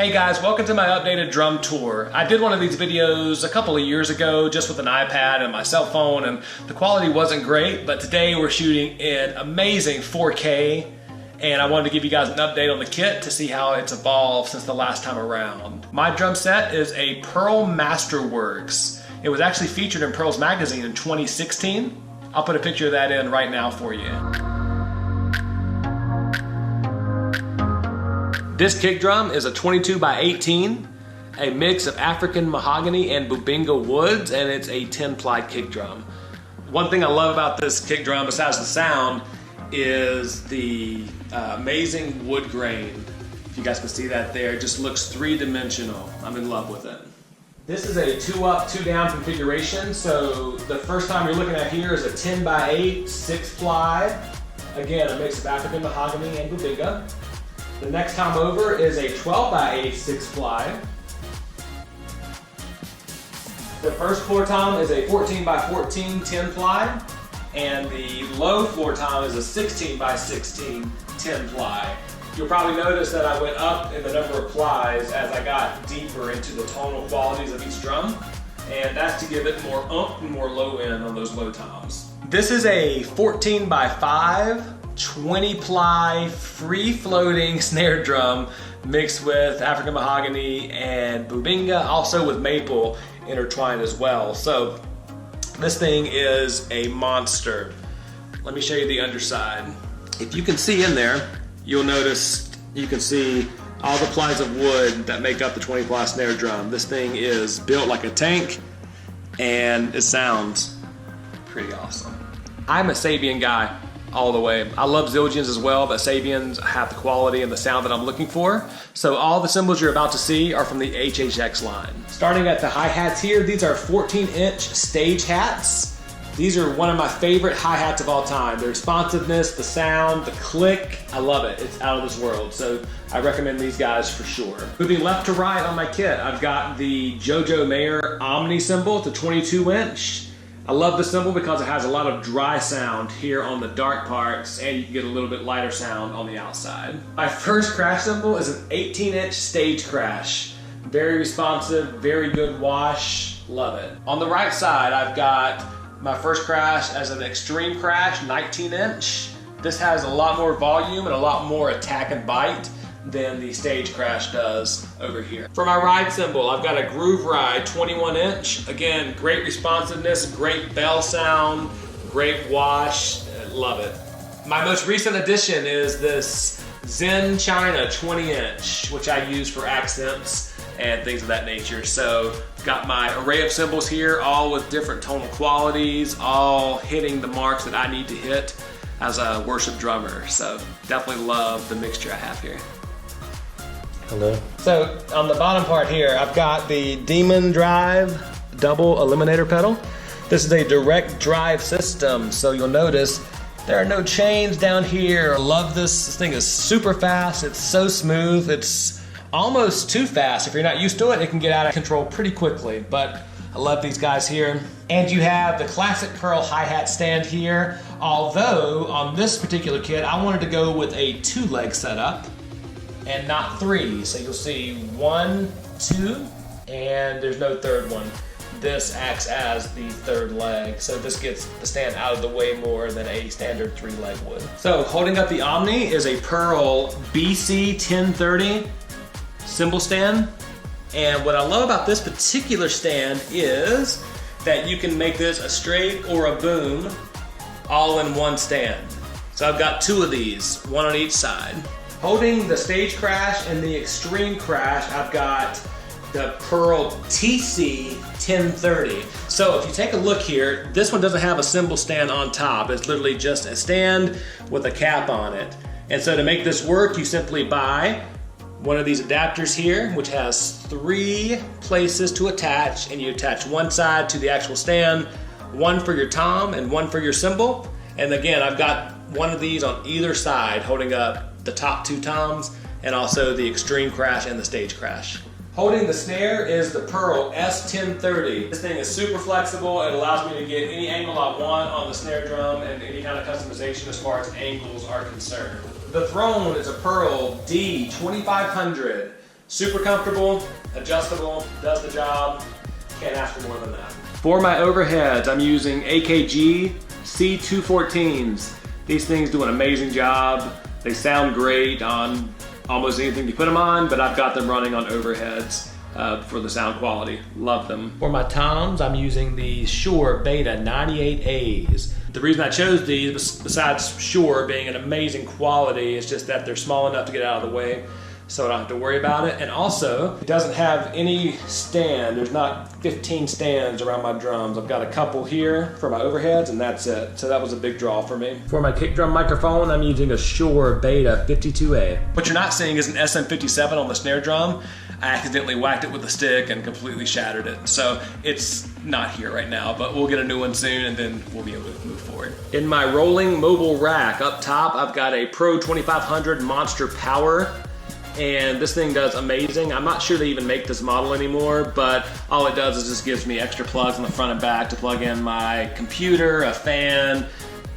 Hey guys, welcome to my updated drum tour. I did one of these videos a couple of years ago just with an iPad and my cell phone, and the quality wasn't great, but today we're shooting in amazing 4K, and I wanted to give you guys an update on the kit to see how it's evolved since the last time around. My drum set is a Pearl Masterworks. It was actually featured in Pearl's magazine in 2016. I'll put a picture of that in right now for you. This kick drum is a 22 by 18, a mix of African mahogany and Bubinga woods, and it's a 10-ply kick drum. One thing I love about this kick drum, besides the sound, is the amazing wood grain. If you guys can see that there, it just looks three-dimensional. I'm in love with it. This is a 2-up, 2-down configuration, so the first time you're looking at here is a 10 by 8, 6-ply. Again, a mix of African mahogany and Bubinga. The next tom over is a 12 by 8 6-ply. The first floor tom is a 14 by 14 10-ply, and the low floor tom is a 16 by 16 10-ply. You'll probably notice that I went up in the number of plies as I got deeper into the tonal qualities of each drum, and that's to give it more oomph and more low end on those low toms. This is a 14 by 5 20-ply free-floating snare drum mixed with African mahogany and Bubinga, also with maple intertwined as well. So this thing is a monster. Let me show you the underside. If you can see in there, you'll notice you can see all the plies of wood that make up the 20-ply snare drum. This thing is built like a tank, and it sounds pretty awesome. I'm a Sabian guy all the way. I love Zildjians as well, but Sabians have the quality and the sound that I'm looking for. So all the cymbals you're about to see are from the HHX line. Starting at the hi-hats here, these are 14-inch stage hats. These are one of my favorite hi-hats of all time. The responsiveness, the sound, the click, I love it. It's out of this world. So I recommend these guys for sure. Moving left to right on my kit, I've got the Jojo Mayer Omni cymbal. It's a 22-inch. I love the cymbal because it has a lot of dry sound here on the dark parts, and you can get a little bit lighter sound on the outside. My first crash cymbal is an 18-inch stage crash. Very responsive, very good wash, love it. On the right side, I've got my first crash as an extreme crash, 19-inch. This has a lot more volume and a lot more attack and bite than the stage crash does over here. For my ride cymbal, I've got a Groove Ride 21-inch. Again, great responsiveness, great bell sound, great wash, love it. My most recent addition is this Zen China 20-inch, which I use for accents and things of that nature. So got my array of cymbals here, all with different tonal qualities, all hitting the marks that I need to hit as a worship drummer. So definitely love the mixture I have here. Hello. So on the bottom part here, I've got the Demon Drive double eliminator pedal. This is a direct drive system, so you'll notice there are no chains down here. I love this. This thing is super fast. It's so smooth. It's almost too fast. If you're not used to it, it can get out of control pretty quickly, but I love these guys here. And you have the classic Pearl hi-hat stand here, although on this particular kit, I wanted to go with a 2-leg setup and not 3. So you'll see 1, 2, and there's no third one. This acts as the third leg, so this gets the stand out of the way more than a standard 3-leg would. So holding up the Omni is a Pearl BC 1030 cymbal stand. And what I love about this particular stand is that you can make this a straight or a boom all in one stand. So I've got 2 of these, one on each side. Holding the stage crash and the extreme crash, I've got the Pearl TC 1030. So if you take a look here, this one doesn't have a cymbal stand on top. It's literally just a stand with a cap on it. And so to make this work, you simply buy one of these adapters here, which has 3 places to attach, and you attach one side to the actual stand, one for your tom and one for your cymbal. And again, I've got one of these on either side holding up the top 2 toms and also the extreme crash and the stage crash. Holding the snare is the Pearl S1030. This thing is super flexible. It allows me to get any angle I want on the snare drum and any kind of customization as far as angles are concerned. The throne is a Pearl D2500. Super comfortable, adjustable, does the job. Can't ask for more than that. For my overheads, I'm using AKG C214s. These things do an amazing job. They sound great on almost anything you put them on, but I've got them running on overheads for the sound quality. Love them. For my toms, I'm using the Shure Beta 98As. The reason I chose these, besides Shure being an amazing quality, is just that they're small enough to get out of the way, so I don't have to worry about it. And also, it doesn't have any stand. There's not 15 stands around my drums. I've got a couple here for my overheads, and that's it. So that was a big draw for me. For my kick drum microphone, I'm using a Shure Beta 52A. What you're not seeing is an SM57 on the snare drum. I accidentally whacked it with a stick and completely shattered it. So it's not here right now, but we'll get a new one soon and then we'll be able to move forward. In my rolling mobile rack up top, I've got a Pro 2500 Monster Power. And this thing does amazing. I'm not sure they even make this model anymore, but all it does is just gives me extra plugs on the front and back to plug in my computer, a fan,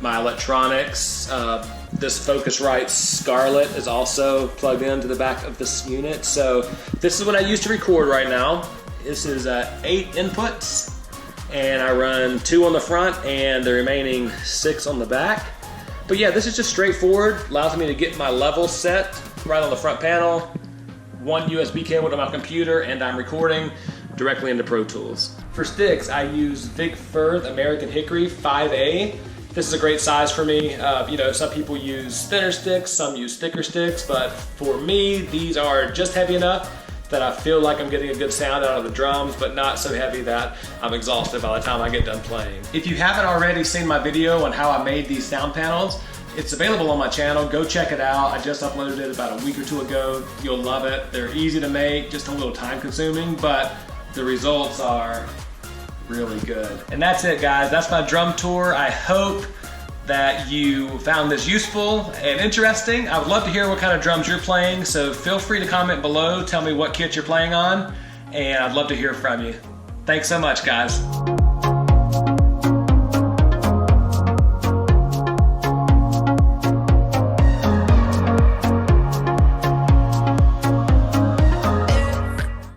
my electronics. This Focusrite Scarlett is also plugged into the back of this unit. So this is what I use to record right now. This is 8 inputs, and I run 2 on the front and the remaining 6 on the back. But yeah, this is just straightforward. Allows me to get my level set right on the front panel, 1 USB cable to my computer, and I'm recording directly into Pro Tools. For sticks, I use Vic Firth American Hickory 5A. This is a great size for me. You know, some people use thinner sticks, some use thicker sticks, but for me, these are just heavy enough that I feel like I'm getting a good sound out of the drums, but not so heavy that I'm exhausted by the time I get done playing. If you haven't already seen my video on how I made these sound panels, it's available on my channel. Go check it out. I just uploaded it about a week or 2 ago. You'll love it. They're easy to make, just a little time consuming, but the results are really good. And that's it, guys. That's my drum tour. I hope that you found this useful and interesting. I would love to hear what kind of drums you're playing, so feel free to comment below. Tell me what kit you're playing on, and I'd love to hear from you. Thanks so much, guys.